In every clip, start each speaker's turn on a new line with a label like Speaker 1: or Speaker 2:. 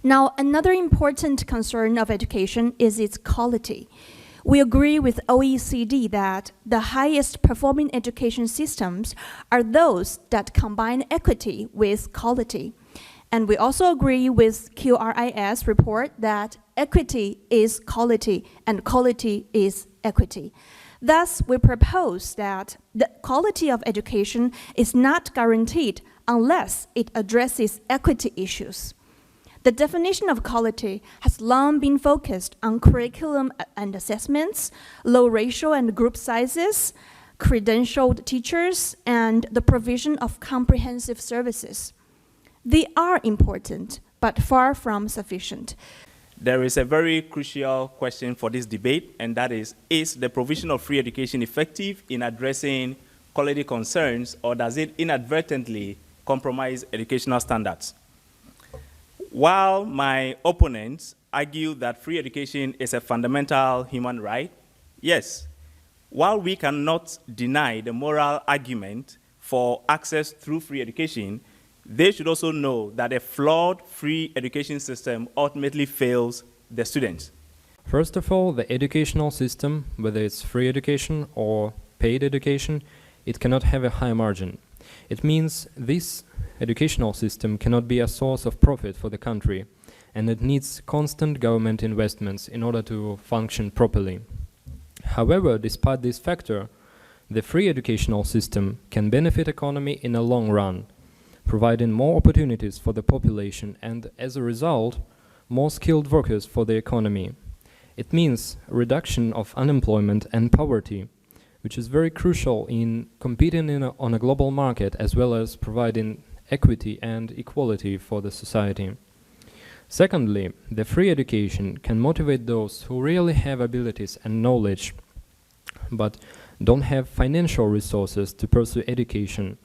Speaker 1: Now, another important concern of education is its quality. We agree with OECD that the highest performing education systems are those that combine equity with quality. And we also agree with QRIS report that equity is quality and quality is equity. Thus, we propose that the quality of education is not guaranteed unless it addresses equity issues. The definition of quality has long been focused on curriculum and assessments, low ratio and group sizes, credentialed teachers, and the provision of comprehensive services. They are important, but far from sufficient.
Speaker 2: There is a very crucial question for this debate, and that is the provision of free education effective in addressing quality concerns, or does it inadvertently compromise educational standards? While my opponents argue that free education is a fundamental human right, yes, while we cannot deny the moral argument for access through free education, they should also know that a flawed free education system ultimately fails the students.
Speaker 3: First of all, the educational system, whether it's free education or paid education, it cannot have a high margin. It means this educational system cannot be a source of profit for the country, and it needs constant government investments in order to function properly. However, despite this factor, the free educational system can benefit economy in a long run, providing more opportunities for the population and, as a result, more skilled workers for the economy. It means a reduction of unemployment and poverty, which is very crucial in competing on a global market, as well as providing equity and equality for the society. Secondly, the free education can motivate those who really have abilities and knowledge, but don't have financial resources to pursue education.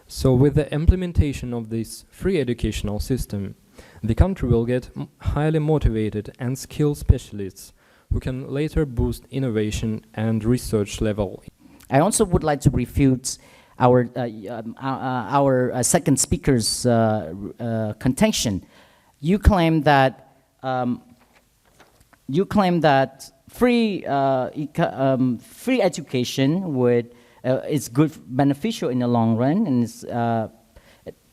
Speaker 3: So with the implementation of this free educational system, the country will get highly motivated and skilled specialists who can later boost innovation and research level.
Speaker 4: I also would like to refute our second speaker's contention. You claim that free education is good, beneficial in the long run, and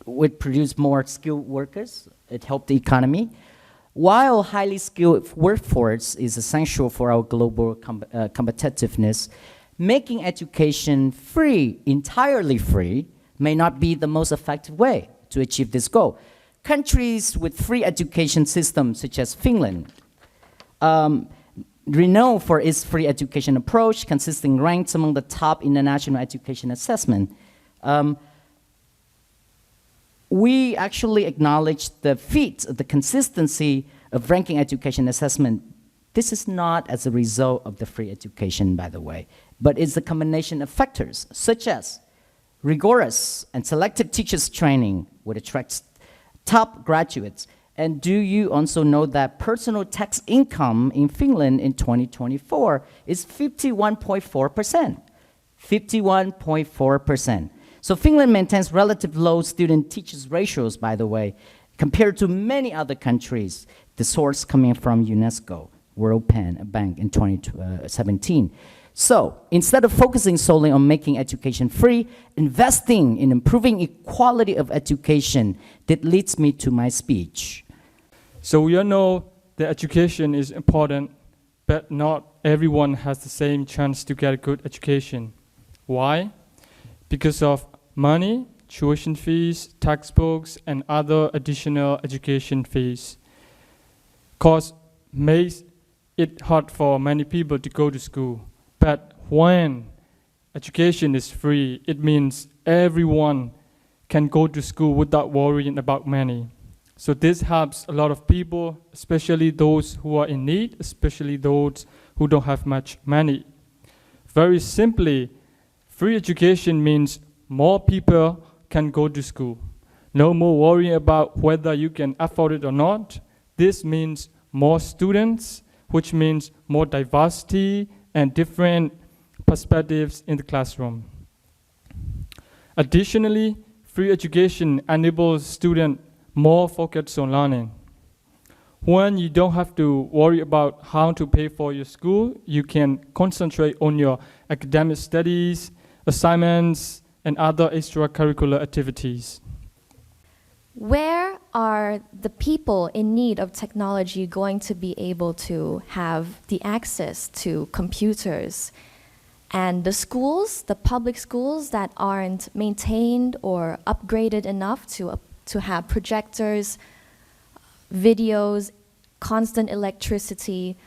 Speaker 4: would produce more skilled workers. It helped the economy. While highly skilled workforce is essential for our global competitiveness, making education free, entirely free, may not be the most effective way to achieve this goal. Countries with free education systems, such as Finland, renowned for its free education approach, consisting ranks among the top in the national education assessment. We actually acknowledge the feat of the consistency of ranking education assessment. This is not as a result of the free education, by the way, but it's a combination of factors, such as rigorous and selective teachers training, which attracts top graduates. And do you also know that personal tax income in Finland in 2024 is 51.4%? 51.4%. So Finland maintains relative low student-teachers ratios, by the way, compared to many other countries. The source coming from UNESCO, World Bank in 2017. So instead of focusing solely on making education free, investing in improving equality of education, that leads me to my speech.
Speaker 5: So we all know that education is important, but not everyone has the same chance to get a good education. Why? Because of money, tuition fees, textbooks, and other additional education fees. Cause makes it hard for many people to go to school. But when education is free, it means everyone can go to school without worrying about money. So this helps a lot of people, especially those who are in need, especially those who don't have much money. Very simply, free education means more people can go to school. No more worrying about whether you can afford it or not. This means more students, which means more diversity and different perspectives in the classroom. Additionally, free education enables students more focus on learning. When you don't have to worry about how to pay for your school, you can concentrate on your academic studies, assignments, and other extracurricular activities.
Speaker 6: Where are the people in need of technology going to be able to have the access to computers? And the schools, the public schools that aren't maintained or upgraded enough to have projectors, videos, constant electricity,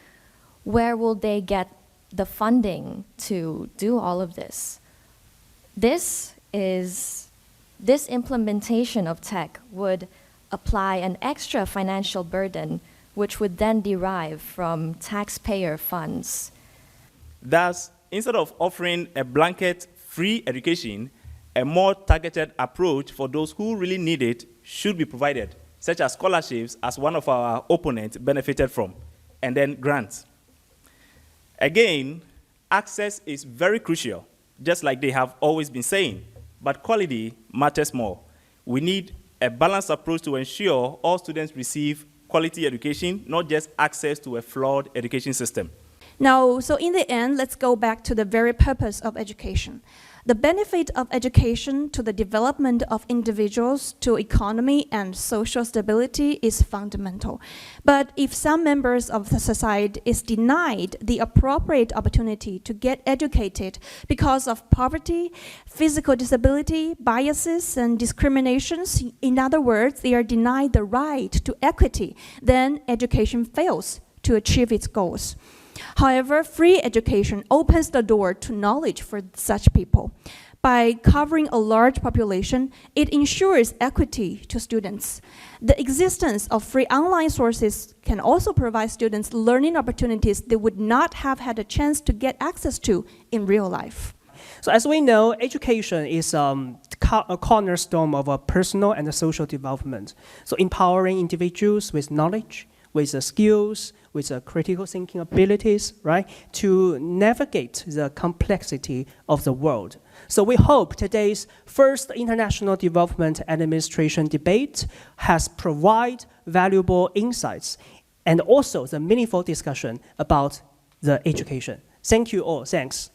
Speaker 6: where will they get the funding to do all of this? This implementation of tech would apply an extra financial burden, which would then derive from taxpayer funds.
Speaker 2: Thus, instead of offering a blanket free education, a more targeted approach for those who really need it should be provided, such as scholarships, as one of our opponents benefited from, and then grants. Again, access is very crucial, just like they have always been saying, but quality matters more. We need a balanced approach to ensure all students receive quality education, not just access to a flawed education system.
Speaker 1: Now, so in the end, let's go back to the very purpose of education. The benefit of education to the development of individuals, to economy and social stability is fundamental. But if some members of the society is denied the appropriate opportunity to get educated because of poverty, physical disability, biases, and discriminations, in other words, they are denied the right to equity, then education fails to achieve its goals. However, free education opens the door to knowledge for such people. By covering a large population, it ensures equity to students. The existence of free online sources can also provide students learning opportunities they would not have had a chance to get access to in real life.
Speaker 7: So as we know, education is a cornerstone of a personal and social development. So empowering individuals with knowledge, with the skills, with the critical thinking abilities, right, to navigate the complexity of the world. So we hope today's first International Development Administration debate has provided valuable insights and also the meaningful discussion about the education. Thank you all. Thanks.